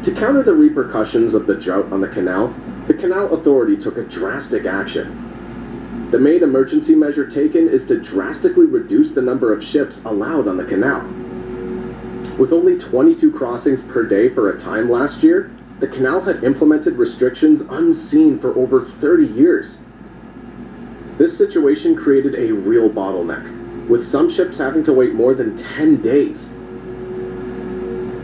To counter the repercussions of the drought on the Canal Authority took a drastic action. The main emergency measure taken is to drastically reduce the number of ships allowed on the canal. With only 22 crossings per day for a time last year, the canal had implemented restrictions unseen for over 30 years. This situation created a real bottleneck, with some ships having to wait more than 10 days.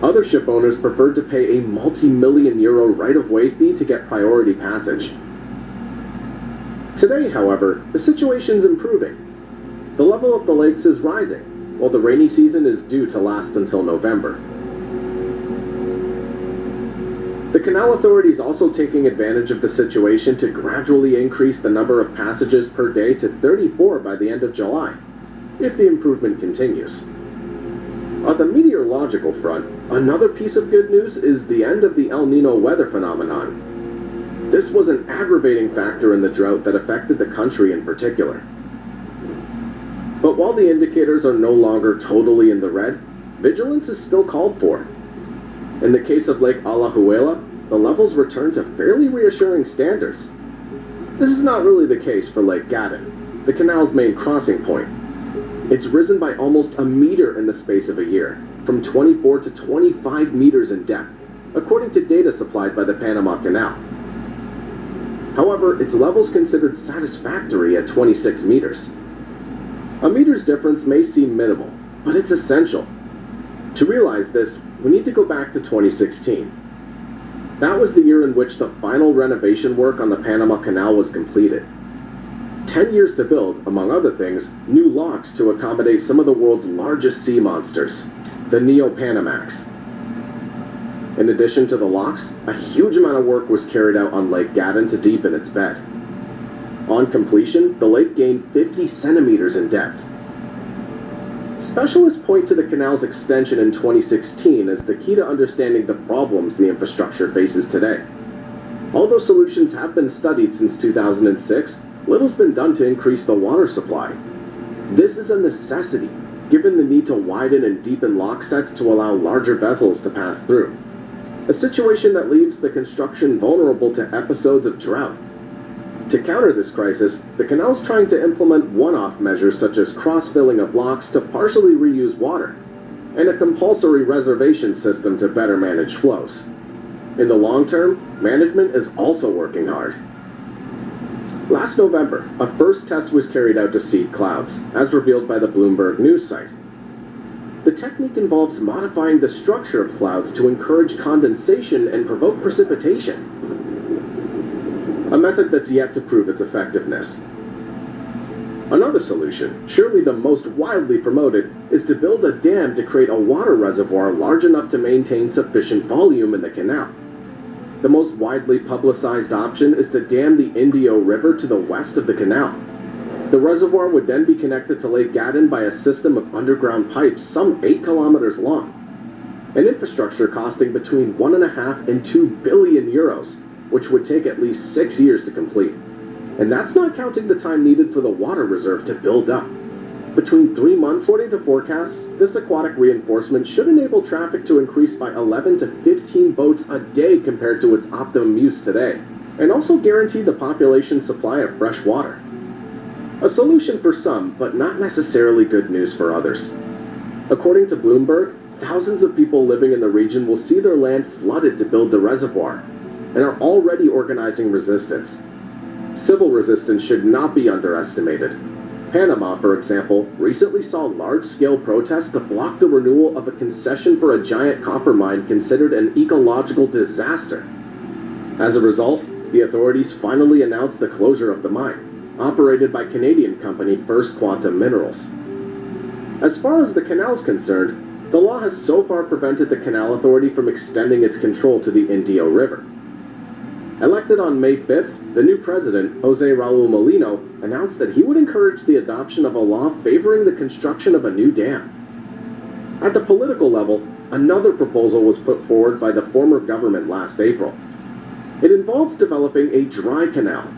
Other ship owners preferred to pay a multi-million euro right-of-way fee to get priority passage. Today, however, the situation's improving. The level of the lakes is rising, while the rainy season is due to last until November. The Canal Authority is also taking advantage of the situation to gradually increase the number of passages per day to 34 by the end of July, if the improvement continues. On the meteorological front, another piece of good news is the end of the El Nino weather phenomenon. This was an aggravating factor in the drought that affected the country in particular. But while the indicators are no longer totally in the red, vigilance is still called for. In the case of Lake Alajuela, the levels return to fairly reassuring standards. This is not really the case for Lake Gatun, the canal's main crossing point. It's risen by almost a meter in the space of a year, from 24 to 25 meters in depth, according to data supplied by the Panama Canal. However, its level is considered satisfactory at 26 meters. A meter's difference may seem minimal, but it's essential. To realize this, we need to go back to 2016. That was the year in which the final renovation work on the Panama Canal was completed. 10 years to build, among other things, new locks to accommodate some of the world's largest sea monsters, the Neo-Panamax. In addition to the locks, a huge amount of work was carried out on Lake Gatun to deepen its bed. On completion, the lake gained 50 centimeters in depth. Specialists point to the canal's extension in 2016 as the key to understanding the problems the infrastructure faces today. Although solutions have been studied since 2006, little's been done to increase the water supply. This is a necessity, given the need to widen and deepen lock sets to allow larger vessels to pass through. A situation that leaves the construction vulnerable to episodes of drought. To counter this crisis, the canal's trying to implement one-off measures such as cross-filling of locks to partially reuse water, and a compulsory reservation system to better manage flows. In the long term, management is also working hard. Last November, a first test was carried out to seed clouds, as revealed by the Bloomberg news site. The technique involves modifying the structure of clouds to encourage condensation and provoke precipitation. A method that's yet to prove its effectiveness. Another solution, surely the most widely promoted, is to build a dam to create a water reservoir large enough to maintain sufficient volume in the canal. The most widely publicized option is to dam the Indio River to the west of the canal. The reservoir would then be connected to Lake Gatun by a system of underground pipes some 8 kilometers long. An infrastructure costing between 1.5 and 2 billion euros, which would take at least 6 years to complete. And that's not counting the time needed for the water reserve to build up. Between 3 months, according to forecasts, this aquatic reinforcement should enable traffic to increase by 11 to 15 boats a day compared to its optimum use today, and also guarantee the population's supply of fresh water. A solution for some, but not necessarily good news for others. According to Bloomberg, thousands of people living in the region will see their land flooded to build the reservoir, and are already organizing resistance. Civil resistance should not be underestimated. Panama, for example, recently saw large-scale protests to block the renewal of a concession for a giant copper mine considered an ecological disaster. As a result, the authorities finally announced the closure of the mine, operated by Canadian company First Quantum Minerals. As far as the canal is concerned, the law has so far prevented the Canal Authority from extending its control to the Indio River. Elected on May 5th, the new president, Jose Raul Molino, announced that he would encourage the adoption of a law favoring the construction of a new dam. At the political level, another proposal was put forward by the former government last April. It involves developing a dry canal.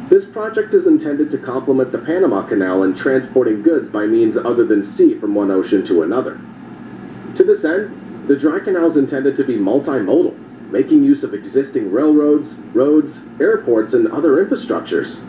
This project is intended to complement the Panama Canal in transporting goods by means other than sea from one ocean to another. To this end, the dry canal is intended to be multimodal, making use of existing railroads, roads, airports, and other infrastructures.